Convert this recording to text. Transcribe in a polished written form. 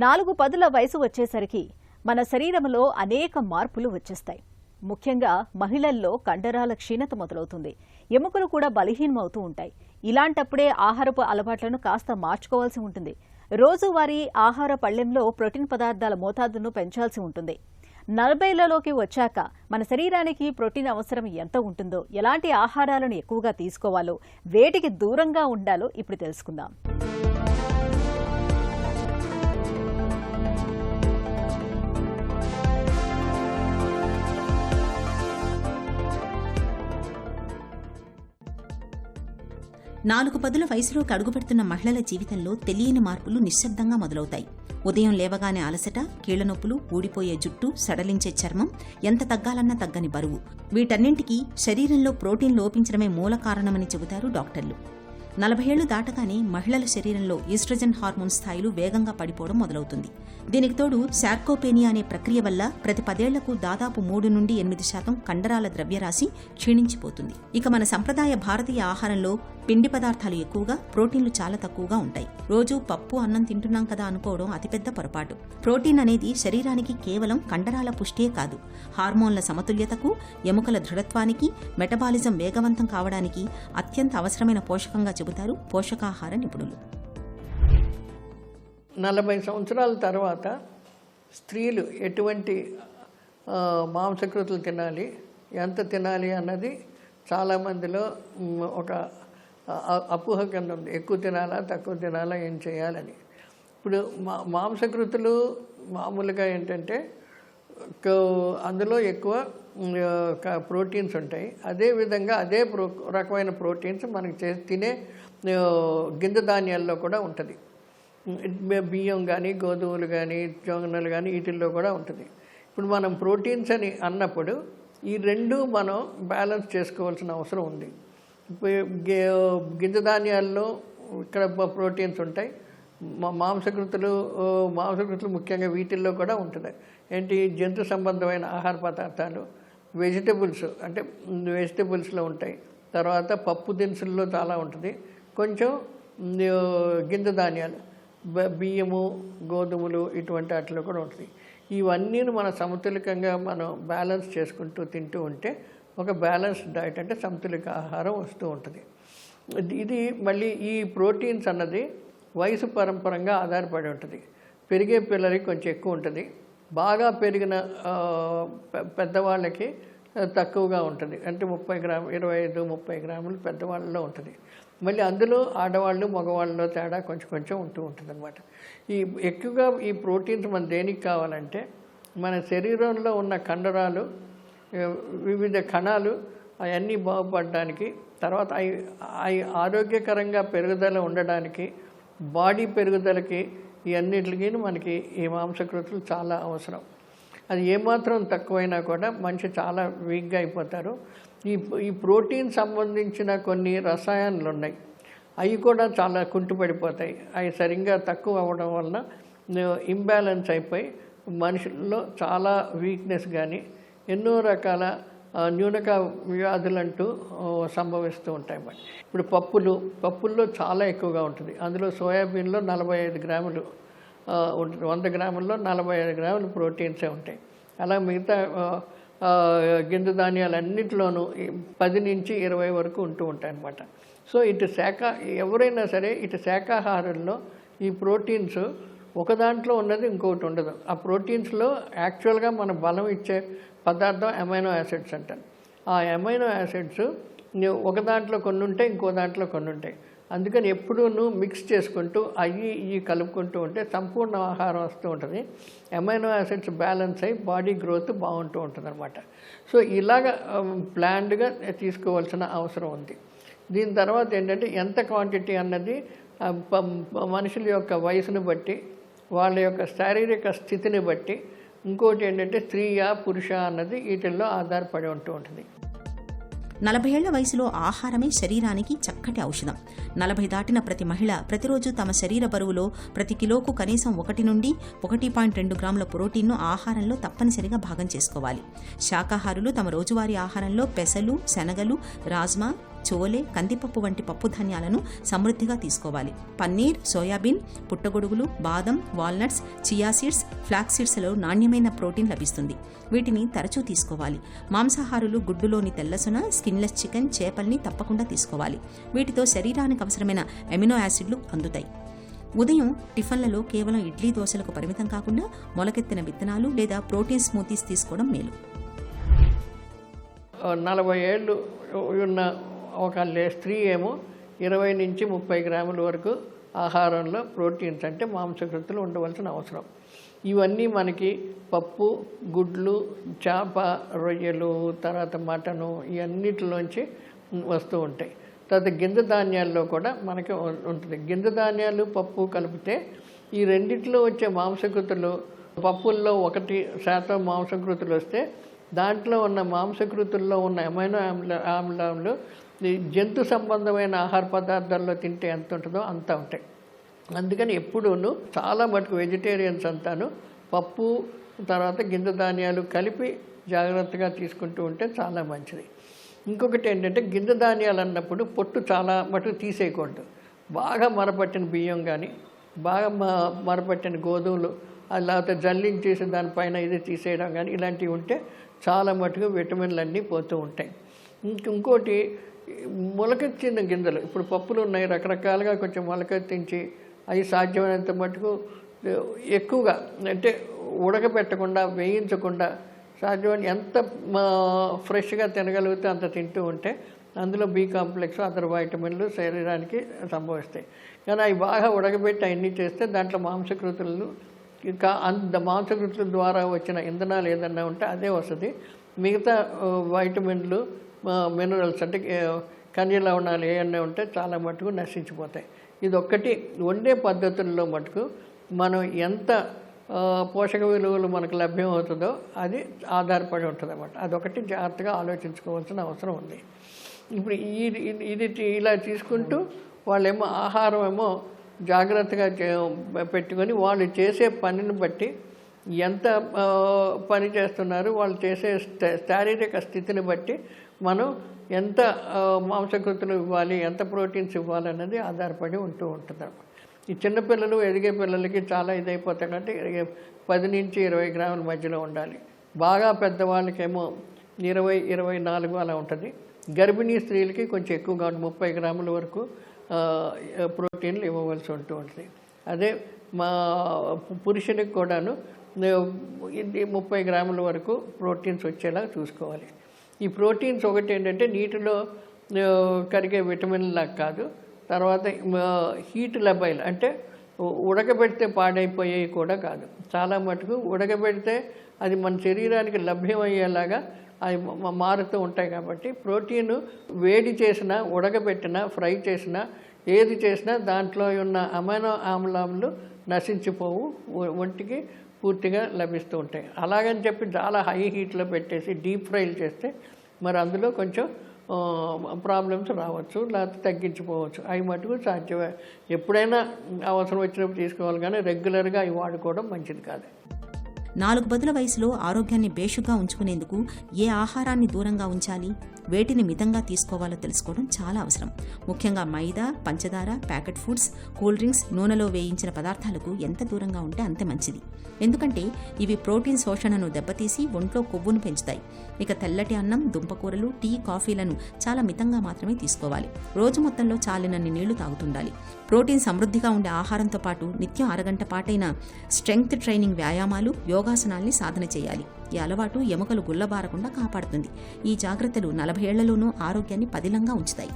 4 పదుల వయసు వచ్చేసరికి మన శరీరంలో అనేక మార్పులు వచ్చేస్తాయి. ముఖ్యంగా మహిళల్లో కండరాల క్షీణత మొదలవుతుంది. ఎముకలు కూడా బలహీనమవుతూ ఉంటాయి. ఇలాంటప్పుడే ఆహారపు అలవాట్లను కాస్త మార్చుకోవాల్సి ఉంటుంది. రోజువారీ ఆహార పళ్లెంలో ప్రోటీన్ పదార్థాల మోతాదును పెంచాల్సి ఉంటుంది. 40లలోకి వచ్చాక మన శరీరానికి ప్రోటీన్ అవసరం ఎంత ఉంటుందో, ఎలాంటి ఆహారాలను ఎక్కువగా తీసుకోవాలో, వేటికి దూరంగా ఉండాలో ఇప్పుడు తెలుసుకుందాం. నాలుగు పదుల వయసులోకి అడుగుపెడుతున్న మహిళల జీవితంలో తెలియని మార్పులు నిశ్శబ్దంగా మొదలవుతాయి. ఉదయం లేవగానే అలసట, కీళ్లనొప్పులు, ఊడిపోయే జుట్టు, సడలించే చర్మం, ఎంత తగ్గాలన్నా తగ్గని బరువు. వీటన్నింటికీ శరీరంలో ప్రోటీన్ లోపించడమే మూల కారణమని చెబుతారు డాక్టర్లు. 40 ఏళ్లు దాటగానే మహిళల శరీరంలో ఈస్ట్రోజన్ హార్మోన్ స్థాయిలు వేగంగా పడిపోవడం మొదలవుతుంది. దీనికి తోడు సార్కోపేనియా అనే ప్రక్రియ వల్ల ప్రతి 10 ఏళ్లకు దాదాపు 3 నుండి 8% కండరాల ద్రవ్యరాశి క్షీణించిపోతుంది. ఇక మన సంప్రదాయ భారతీయ ఆహారంలో పిండి పదార్థాలు ఎక్కువగా, ప్రోటీన్లు చాలా తక్కువగా ఉంటాయి. రోజు పప్పు, అన్నం తింటున్నాం కదా అనుకోవడం అతిపెద్ద పొరపాటు. ప్రోటీన్ అనేది శరీరానికి కేవలం కండరాల పుష్టియే కాదు, హార్మోన్ల సమతుల్యతకు, ఎముకల దృఢత్వానికి, మెటబాలిజం వేగవంతం కావడానికి అత్యంత అవసరమైన పోషకంగా చెబుతారు పోషకాహార నిపుణులు. 40 సంవత్సరాల తర్వాత స్త్రీలు ఎటువంటి మాంసకృతులు తినాలి, ఎంత తినాలి అన్నది చాలామందిలో ఒక అపోహ కింద ఉంది. ఎక్కువ తినాలా, తక్కువ తినాలా, ఏం చేయాలని. ఇప్పుడు మాంసకృతులు మామూలుగా ఏంటంటే అందులో ఎక్కువ ప్రోటీన్స్ ఉంటాయి. అదేవిధంగా అదే రకమైన ప్రోటీన్స్ మనకి తినే గింజ ధాన్యాల్లో కూడా ఉంటుంది. బియ్యం కానీ, గోధుమలు కానీ, జొన్నలు కానీ, వీటిల్లో కూడా ఉంటుంది. ఇప్పుడు మనం ప్రోటీన్స్ అని అన్నప్పుడు ఈ రెండు మనం బ్యాలెన్స్ చేసుకోవాల్సిన అవసరం ఉంది. గింజ ధాన్యాల్లో ఇక్కడ ప్రోటీన్స్ ఉంటాయి. మాంసకృతులు ముఖ్యంగా వీటిల్లో కూడా ఉంటుంది. ఏంటి, జంతు సంబంధమైన ఆహార పదార్థాలు, వెజిటబుల్స్లో ఉంటాయి. తర్వాత పప్పు దినుసుల్లో చాలా ఉంటుంది. కొంచెం గింజ ధాన్యాలు, బియ్యము, గోధుమలు, ఇటువంటి వాటిలో కూడా ఉంటుంది. ఇవన్నీ మన సమతులికంగా మనం బ్యాలెన్స్ చేసుకుంటూ తింటూ ఉంటే ఒక బ్యాలెన్స్డ్ డైట్, అంటే సమతులిక ఆహారం వస్తూ ఉంటుంది. ఇది మళ్ళీ ఈ ప్రోటీన్స్ అన్నది వయసు పరంపరంగా ఆధారపడి ఉంటుంది. పెరిగే పిల్లలకి కొంచెం ఎక్కువ ఉంటుంది, బాగా పెరిగిన పెద్దవాళ్ళకి తక్కువగా ఉంటుంది. అంటే 25-30 గ్రాములు పెద్దవాళ్ళలో ఉంటుంది. మళ్ళీ అందులో ఆడవాళ్ళు మగవాళ్ళలో తేడా కొంచెం ఉంటూ ఉంటుంది అనమాట. ఎక్కువగా ఈ ప్రోటీన్స్ మన దేనికి కావాలంటే మన శరీరంలో ఉన్న కండరాలు, వివిధ కణాలు అవన్నీ బాగుపడడానికి, తర్వాత అవి ఆరోగ్యకరంగా పెరుగుదల ఉండడానికి, బాడీ పెరుగుదలకి, ఈ అన్నిటికీ మనకి ఈ మాంసకృతులు చాలా అవసరం. అది ఏమాత్రం తక్కువైనా కూడా మనిషి చాలా వీక్గా అయిపోతారు. ఈ ప్రోటీన్ సంబంధించిన కొన్ని రసాయనాలు ఉన్నాయి, అవి కూడా చాలా కుంటుపడిపోతాయి. అవి సరిగ్గా తక్కువ అవ్వడం వలన ఇంబ్యాలెన్స్ అయిపోయి మనుషుల్లో చాలా వీక్నెస్ కానీ, ఎన్నో రకాల న్యూనక వ్యాధులంటూ సంభవిస్తూ ఉంటాయి. ఇప్పుడు పప్పుల్లో చాలా ఎక్కువగా ఉంటుంది. అందులో సోయాబీన్లో 45 గ్రాములు ఉంటుంది. 100 గ్రాముల్లో 45 గ్రాములు ప్రోటీన్సే ఉంటాయి. అలా మిగతా గింజ ధాన్యాలన్నింటిలోనూ 10 నుంచి 20 వరకు ఉంటూ ఉంటాయి అన్నమాట. సో ఎవరైనా సరే శాకాహారంలో ఈ ప్రోటీన్స్ ఒక దాంట్లో ఉన్నది ఇంకొకటి ఉండదు. ఆ ప్రోటీన్స్లో యాక్చువల్గా మన బలం ఇచ్చే పదార్థం అమైనో యాసిడ్స్ అంటారు. ఆ అమైనో యాసిడ్స్ ఒక దాంట్లో కొన్ని ఉంటాయి, ఇంకో దాంట్లో కొన్ని ఉంటాయి. అందుకని ఎప్పుడూ మిక్స్ చేసుకుంటూ ఇవి కలుపుకుంటూ ఉంటే సంపూర్ణ ఆహారం వస్తూ ఉంటుంది. అమైనో యాసిడ్స్ బ్యాలెన్స్ అయ్యి బాడీ గ్రోత్ బాగుంటూ ఉంటుంది అనమాట. సో ఇలాగ ప్లాన్డ్గా తీసుకోవాల్సిన అవసరం ఉంది. దీని తర్వాత ఏంటంటే ఎంత క్వాంటిటీ అన్నది మనుషుల యొక్క వయసును బట్టి, వాళ్ళ యొక్క శారీరక స్థితిని బట్టి, ఇంకోటి ఏంటంటే స్త్రీయా పురుష అన్నది వీటిల్లో ఆధారపడి ఉంటూ ఉంటుంది. 40 ఏళ్ల వయసులో ఆహారమే శరీరానికి చక్కటి ఔషధం. 40 దాటిన ప్రతి మహిళ ప్రతిరోజు తమ శరీర బరువులో ప్రతి కిలోకు కనీసం 1 నుండి 1.2 గ్రాముల ప్రోటీన్ను ఆహారంలో తప్పనిసరిగా భాగం చేసుకోవాలి. శాకాహారులు తమ రోజువారీ ఆహారంలో పెసలు, శనగలు, రాజ్మా, చోలే, కందిపప్పు వంటి పప్పు ధాన్యాలను సమృద్ధిగా తీసుకోవాలి. పన్నీర్, సోయాబీన్, పుట్టగొడుగులు, బాదం, వాల్నట్స్, చియా సీడ్స్, ఫ్లాక్స్ సీడ్స్లో నాణ్యమైన ప్రోటీన్ లభిస్తుంది. వీటిని తరచూ తీసుకోవాలి. మాంసాహారులు గుడ్డులోని తెల్లసొన, స్కిన్లెస్ చికెన్, చేపల్ని తప్పకుండా తీసుకోవాలి. వీటితో శరీరానికి అవసరమైన అమినో యాసిడ్లు అందుతాయి. ఉదయం టిఫన్లలో కేవలం ఇడ్లీ, దోశలకు పరిమితం కాకుండా మొలకెత్తిన విత్తనాలు లేదా ప్రోటీన్ స్మూతీస్ తీసుకోవడం మేలు. 40 ఏళ్ళు ఉన్న ఒక స్త్రీ ఏమో 20 నుంచి 30 గ్రాముల వరకు ఆహారంలో ప్రోటీన్స్ అంటే మాంసకృతులు ఉండవలసిన అవసరం. ఇవన్నీ మనకి పప్పు, గుడ్లు, చేప, రొయ్యలు, తర్వాత మటను ఇవన్నిటిలోంచి వస్తూ ఉంటాయి. తర్వాత గింజ ధాన్యాల్లో కూడా మనకి ఉంటుంది. గింజ ధాన్యాలు, పప్పు కలిపితే ఈ రెండిట్లో వచ్చే మాంసకృతులు, పప్పుల్లో 1% మాంసకృతులు వస్తే దాంట్లో ఉన్న మాంసకృతుల్లో ఉన్న అమైనో ఆమ్లాలు జంతు సంబంధమైన ఆహార పదార్థాల్లో తింటే ఎంత ఉంటుందో అంత ఉంటాయి. అందుకని ఎప్పుడూను చాలా మటుకు వెజిటేరియన్స్ అంతాను పప్పు తర్వాత గింజ ధాన్యాలు కలిపి జాగ్రత్తగా తీసుకుంటూ ఉంటే చాలా మంచిది. ఇంకొకటి ఏంటంటే గింజ ధాన్యాలు అన్నప్పుడు పొట్టు చాలా మటుకు తీసేయకూడదు. బాగా మరపట్టిన బియ్యం కానీ, బాగా మరపట్టిన గోధుమలు, లేకపోతే జల్లించేసి దానిపైన ఇది తీసేయడం కానీ ఇలాంటివి ఉంటే చాలా మటుకు విటమిన్లు అన్నీ పోతూ ఉంటాయి. ఇంకోటి మొలకెత్తిన గింజలు, ఇప్పుడు పప్పులు ఉన్నాయి రకరకాలుగా, కొంచెం మొలకెత్తించి అవి సాధ్యమైనంత మటుకు ఎక్కువగా అంటే ఉడకబెట్టకుండా, వేయించకుండా సాధ్యమైన ఎంత ఫ్రెష్గా తినగలిగితే అంత తింటూ ఉంటే అందులో బి కాంప్లెక్స్, అదర్ వైటమిన్లు శరీరానికి సంభవిస్తాయి. కానీ అవి బాగా ఉడకబెట్టి అవన్నీ చేస్తే దాంట్లో మాంసకృతులు మాంసకృతుల ద్వారా వచ్చిన ఇంధనాలు ఏదన్నా ఉంటే అదే వస్తుంది. మిగతా వైటమిన్లు, మినరల్స్ అంటే ఖనిజ లవణాలు ఏమన్నా ఉంటే చాలా మటుకు నశించిపోతాయి. ఇది ఒక్కటి వండే పద్ధతుల్లో మటుకు మనం ఎంత పోషక విలువలు మనకు లభ్యమవుతుందో అది ఆధారపడి ఉంటుంది అన్నమాట. అదొకటి జాగ్రత్తగా ఆలోచించుకోవాల్సిన అవసరం ఉంది. ఇప్పుడు ఇది ఇలా తీసుకుంటూ వాళ్ళేమో ఆహారం ఏమో జాగ్రత్తగా పెట్టుకొని వాళ్ళు చేసే పనిని బట్టి ఎంత పని చేస్తున్నారు, వాళ్ళు చేసే శారీరక స్థితిని బట్టి మనం ఎంత మాంసకృతులు ఇవ్వాలి, ఎంత ప్రోటీన్స్ ఇవ్వాలన్నది ఆధారపడి ఉంటూ ఉంటుంది. ఈ చిన్నపిల్లలు, ఎదిగే పిల్లలకి చాలా ఇదైపోతాయి అంటే 10 నుంచి 20 గ్రాముల మధ్యలో ఉండాలి. బాగా పెద్దవాళ్ళకేమో 20-24 అలా ఉంటుంది. గర్భిణీ స్త్రీలకి కొంచెం ఎక్కువగా 30 గ్రాముల వరకు ప్రోటీన్లు ఇవ్వవలసి ఉంటూ ఉంటుంది. అదే మా పురుషునికి కూడాను 30 గ్రాముల వరకు ప్రోటీన్స్ వచ్చేలా చూసుకోవాలి. ఈ ప్రోటీన్స్ ఒకటి ఏంటంటే నీటిలో కరిగే విటమిన్లా కాదు, తర్వాత హీట్ లెబైల్ అంటే ఉడకబెడితే పాడైపోయేవి కూడా కాదు. చాలా మటుకు ఉడకబెడితే అది మన శరీరానికి లభ్యమయ్యేలాగా అవి మారుతూ ఉంటాయి. కాబట్టి ప్రోటీను వేడి చేసినా, ఉడకబెట్టినా, ఫ్రై చేసినా, ఏది చేసినా దాంట్లో ఉన్న అమైనో ఆమ్లాలు నశించిపోవు, ఒంటికి పూర్తిగా లభిస్తూ ఉంటాయి. అలాగని చెప్పి చాలా హై హీట్లో పెట్టేసి డీప్ ఫ్రైలు చేస్తే మరి అందులో కొంచెం ప్రాబ్లమ్స్ రావచ్చు, లేకపోతే తగ్గించిపోవచ్చు. అవి మటుకు సాధ్యమే. ఎప్పుడైనా అవసరం వచ్చినప్పుడు తీసుకోవాలి, కానీ రెగ్యులర్గా అవి వాడుకోవడం మంచిది కాదు. 4 పదుల వయసులో ఆరోగ్యాన్ని బేషుగా ఉంచుకునేందుకు ఏ ఆహారాన్ని దూరంగా ఉంచాలి, వేటిని మితంగా తీసుకోవాలో తెలుసుకోవడం చాలా అవసరం. ముఖ్యంగా మైదా, పంచదార, ప్యాకెట్ ఫుడ్స్, కూల్ డ్రింక్స్, నూనెలో వేయించిన పదార్థాలకు ఎంత దూరంగా ఉంటే అంతే మంచిది. ఎందుకంటే ఇవి ప్రోటీన్ శోషణను దెబ్బతీసి ఒంట్లో కొవ్వును పెంచుతాయి. ఇక తెల్లటి అన్నం, దుంపకూరలు, టీ, కాఫీలను చాలా మితంగా మాత్రమే తీసుకోవాలి. రోజు మొత్తంలో చాలినన్ని నీళ్లు తాగుతుండాలి. ప్రోటీన్ సమృద్ధిగా ఉండే ఆహారంతో పాటు నిత్యం అరగంట పాటైన స్ట్రెంగ్త్ ట్రైనింగ్ వ్యాయామాలు, యోగాసనాల్ని సాధన చేయాలి. ఈ అలవాటు ఎముకలు గుల్లబారకుండా కాపాడుతుంది. ఈ జాగ్రత్తలు 40 ఏళ్లలోనూ ఆరోగ్యాన్ని పదిలంగా ఉంచుతాయి.